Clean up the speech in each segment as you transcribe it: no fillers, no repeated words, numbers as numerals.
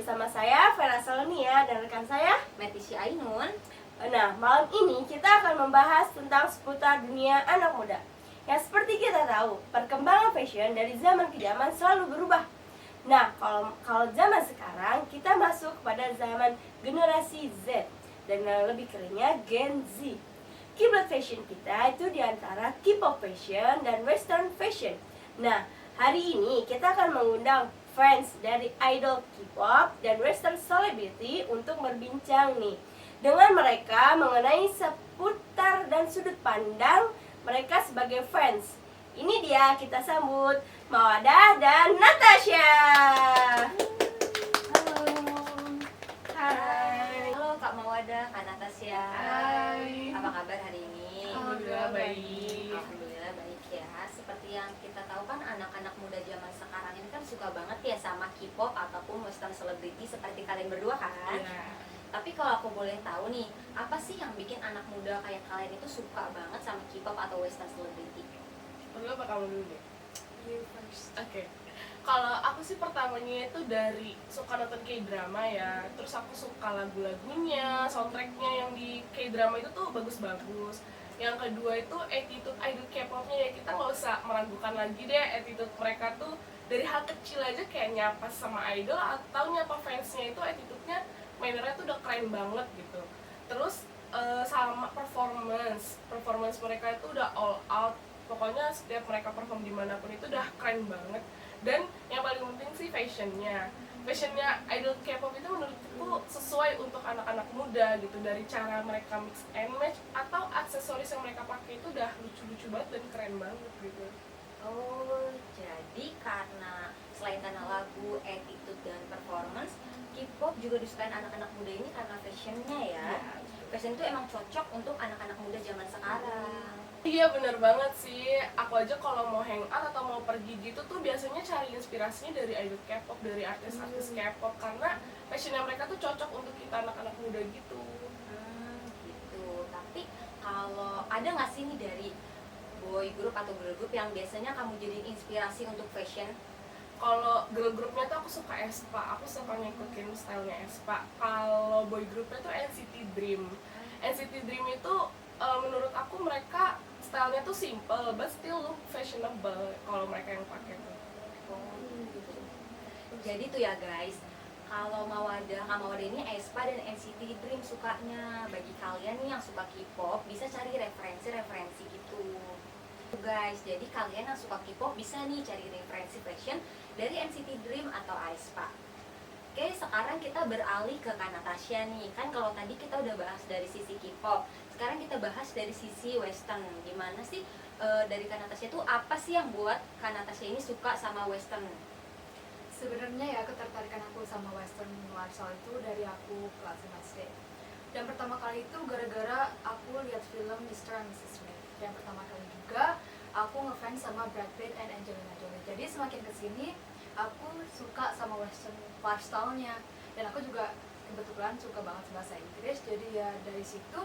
bersama saya Vera Salonia dan rekan saya Metisy Ainun. Nah, malam ini kita akan membahas tentang seputar dunia anak muda. Yang seperti kita tahu, perkembangan fashion dari zaman ke zaman selalu berubah. Nah, kalau zaman sekarang kita masuk pada zaman generasi Z dan lebih kerennya Gen Z. Kiblat fashion kita itu diantara K-pop fashion dan Western fashion. Nah, hari ini kita akan mengundang fans dari idol K-pop dan Western celebrity untuk berbincang nih dengan mereka mengenai seputar dan sudut pandang mereka sebagai fans. Ini dia, kita sambut Mawada dan Natasha. Halo. Hai. Halo Kak Mawada, Kak Natasha. Hai. Apa kabar hari ini? Alhamdulillah baik. Alhamdulillah baik ya. Seperti yang kita tahu kan anak-anak muda zaman sekarang ini kan suka banget ya sama K-pop ataupun Western celebrity seperti kalian berdua kan. Iya. Tapi kalau aku boleh tahu nih, apa sih yang bikin anak muda kayak kalian itu suka banget sama K-pop atau Western celebrity? Dulu apa kamu dulu deh? You first. Oke. Kalau aku sih pertamanya itu dari suka nonton K-drama ya. Terus aku suka lagu-lagunya, soundtracknya yang di K-drama itu tuh bagus-bagus. Yang kedua itu attitude idol K-popnya ya, kita nggak usah meragukan lagi deh attitude mereka tuh dari hal kecil aja kayak nyapa sama idol atau nyapa fansnya itu attitude-nya, mannernya tuh udah keren banget gitu. Terus sama performance mereka itu udah all out. Pokoknya setiap mereka perform dimanapun itu udah keren banget. Dan yang paling penting sih fashionnya idol K-pop itu menurutku sesuai untuk anak-anak muda gitu. Dari cara mereka mix and match atau aksesoris yang mereka pakai itu udah lucu-lucu banget dan keren banget gitu. Oh, jadi karena selain karena lagu, attitude, dan performance, K-pop juga disukai anak-anak muda ini karena fashionnya ya. Fashion itu emang cocok untuk anak-anak muda zaman sekarang. Iya bener banget sih. Aku aja kalau mau hangout atau mau pergi gitu tuh biasanya cari inspirasinya dari idol K-pop, dari artis-artis K-pop, karena fashionnya mereka tuh cocok untuk kita anak-anak muda gitu. Gitu. Tapi kalau ada nggak sih nih dari boy group atau girl group yang biasanya kamu jadi inspirasi untuk fashion? Kalau girl groupnya tuh aku suka aespa, aku suka ngikutin stylenya aespa. Kalau boy groupnya tuh NCT Dream. NCT Dream itu menurut aku mereka stylenya tuh simple but still look fashionable kalau mereka yang pakai tuh. Oh, gitu. Jadi tuh ya guys, kalau Kak Mawada ini aespa dan NCT Dream sukanya. Bagi kalian nih yang suka K-pop bisa cari referensi gitu. Guys, jadi kalian yang suka K-pop bisa nih cari referensi fashion dari NCT Dream atau aespa. Oke, sekarang kita beralih ke Kak Natasha nih. Kan kalau tadi kita udah bahas dari sisi K-pop, sekarang kita bahas dari sisi Western. Gimana sih dari Kak Natasha itu apa sih yang buat Kak Natasha ini suka sama Western? Sebenarnya ya ketertarikan aku sama Western lifestyle itu dari aku kelas 5 SD. Dan pertama kali itu gara-gara aku lihat film Mr. and Mrs. Smith. Yang pertama kali juga aku ngefans sama Brad Pitt and Angelina Jolie. Jadi semakin kesini aku suka sama Western lifestyle-nya. Dan aku juga kebetulan suka banget bahasa Inggris. Jadi ya dari situ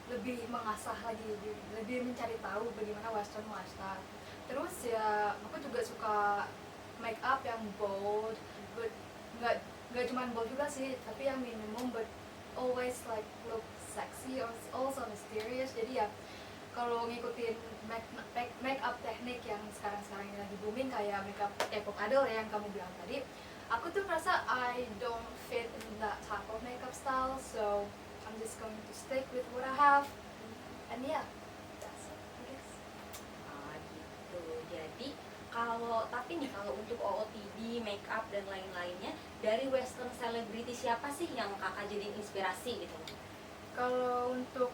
lebih mengasah lagi, lebih mencari tahu bagaimana Western lifestyle. Terus ya aku juga suka make up yang bold, but nggak cuma bold juga sih, tapi yang minimum but always like look sexy or also mysterious. Jadi ya kalau ngikutin make up teknik yang sekarang ini lagi booming kayak make up K-pop idol ya yang kamu bilang tadi, aku tuh merasa I don't fit in that type of makeup style, so I'm just going to stick with what I have, and yeah, that's it, I guess. Gitu. Jadi tapi nih kalau untuk OOTD, make up dan lain-lainnya dari Western celebrity siapa sih yang kakak jadi inspirasi gitu? Kalau untuk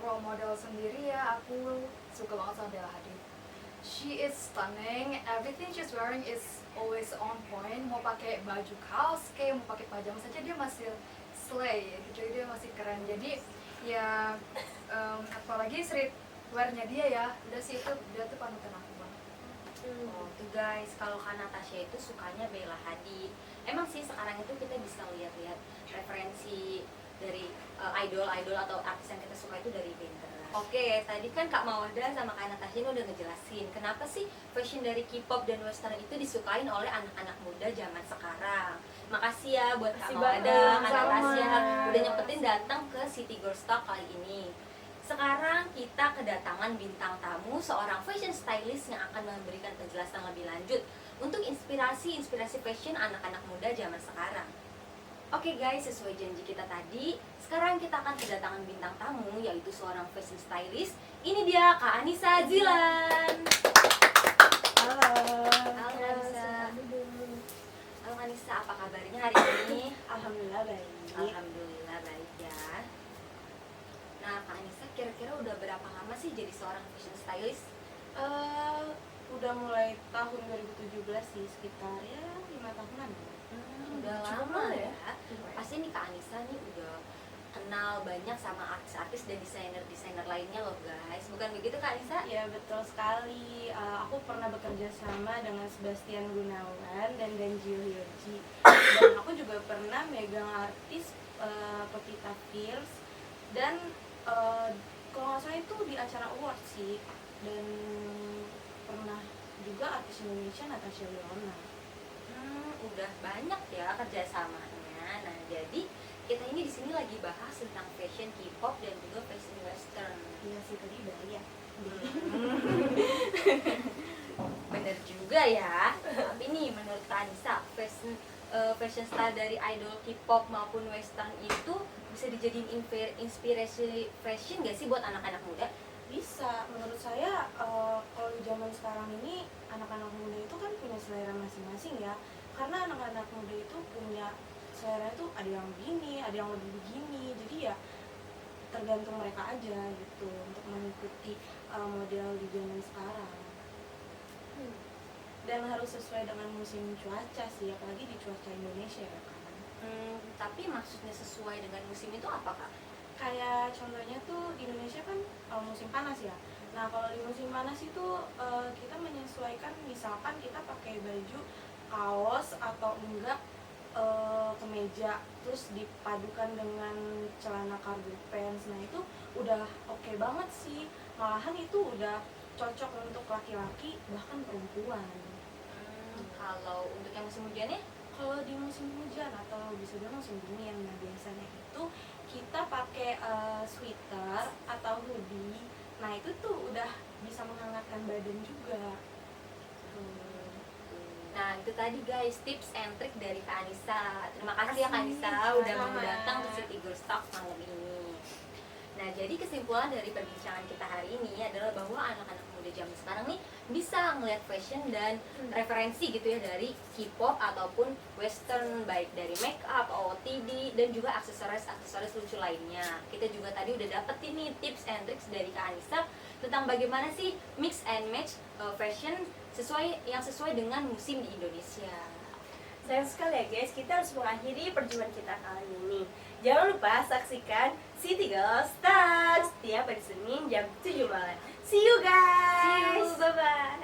role model sendiri ya aku suka banget sama Bella Hadid. She is stunning, everything she's wearing is always on point. Mau pakai baju kaos kayak mau pakai pajama saja dia masih slay gitu, dia masih keren. Jadi ya apalagi streetwear-nya dia ya, udah sih itu dia tuh panutan aku banget. Oh, tuh guys, kalau Kak Natasha itu sukanya Bella Hadid. Emang sih sekarang itu kita bisa lihat-lihat referensi dari idol-idol atau artis yang kita suka itu dari Pinterest. Oke, tadi kan Kak Mawada sama Kak Natasha ini udah ngejelasin kenapa sih fashion dari K-pop dan Western itu disukain oleh anak-anak muda zaman sekarang. Makasih ya buat Kak Makasih Mawada, banget. Kak Natasha Sama. udah nyempetin datang ke City Girls Talk kali ini. Sekarang kita kedatangan bintang tamu, seorang fashion stylist yang akan memberikan penjelasan lebih lanjut untuk inspirasi fashion anak-anak muda zaman sekarang. Oke guys, sesuai janji kita tadi, sekarang kita akan kedatangan bintang tamu yaitu seorang fashion stylist. Ini dia Kak Anissa Zilan. Halo. Halo, Anissa. Halo Kak Anissa, apa kabarnya hari ini? Alhamdulillah baik. Alhamdulillah baik ya. Nah Kak Anissa, kira-kira udah berapa lama sih jadi seorang fashion stylist? Udah mulai tahun 2017 sih, sekitar ya 5 tahunan. Udah cukup lama lama ya. ya. Pasti nih Kak Anissa nih udah kenal banyak sama artis-artis dan desainer-desainer lainnya loh guys. Bukan begitu Kak Anissa? Ya betul sekali. Aku pernah bekerja sama dengan Sebastian Gunawan dan Danji Yoji. Dan aku juga pernah megang artis Pevita Pierce dan kalau nggak salah itu di acara award sih. Dan pernah juga artis Indonesia Natasha Wilona. Udah banyak ya kerjasamanya. Nah jadi kita ini di sini lagi bahas tentang fashion K-pop dan juga fashion western. Iya sih tadi udah ya. Bener juga ya. Tapi nih menurut Kak Anissa, fashion style dari idol K-pop maupun western itu bisa dijadiin inspirasi fashion gak sih buat anak-anak muda? Bisa, menurut saya kalau di zaman sekarang ini anak-anak muda itu kan punya selera masing-masing ya. Karena anak-anak muda itu punya selera itu ada yang begini, ada yang lebih begini. Jadi ya tergantung mereka aja gitu untuk mengikuti model di zaman sekarang. Dan harus sesuai dengan musim cuaca sih, apalagi di cuaca Indonesia ya kan. Tapi maksudnya sesuai dengan musim itu apa Kak? Kayak contohnya tuh di Indonesia kan musim panas ya. Nah kalau di musim panas itu kita menyesuaikan, misalkan kita pakai baju kaos atau enggak kemeja terus dipadukan dengan celana cargo pants. Nah itu udah oke banget sih, malahan itu udah cocok untuk laki-laki bahkan perempuan. Kalau untuk yang musim hujan ya? Kalau di musim hujan atau bisa bilang musim dingin, nah biasanya itu kita pakai sweater atau hoodie. Nah itu tuh udah bisa menghangatkan badan juga. Nah itu tadi guys tips and trick dari Kak Anissa. Terima kasih ya Kak Anissa udah mau Sama. datang ke City Girls Talk malam ini. Nah jadi kesimpulan dari perbincangan kita hari ini adalah bahwa anak-anak muda zaman sekarang nih bisa ngelihat fashion dan referensi gitu ya dari K-pop ataupun western, baik dari make up, OOTD dan juga aksesoris lucu lainnya. Kita juga tadi udah dapet ini tips and tricks dari Kak Anissa tentang bagaimana sih mix and match fashion sesuai dengan musim di Indonesia. Sayang sekali ya guys, kita harus mengakhiri perjumpaan kita kali ini. Jangan lupa saksikan City Girls Talk setiap hari Senin jam 7 malam. See you guys. See you, bye bye.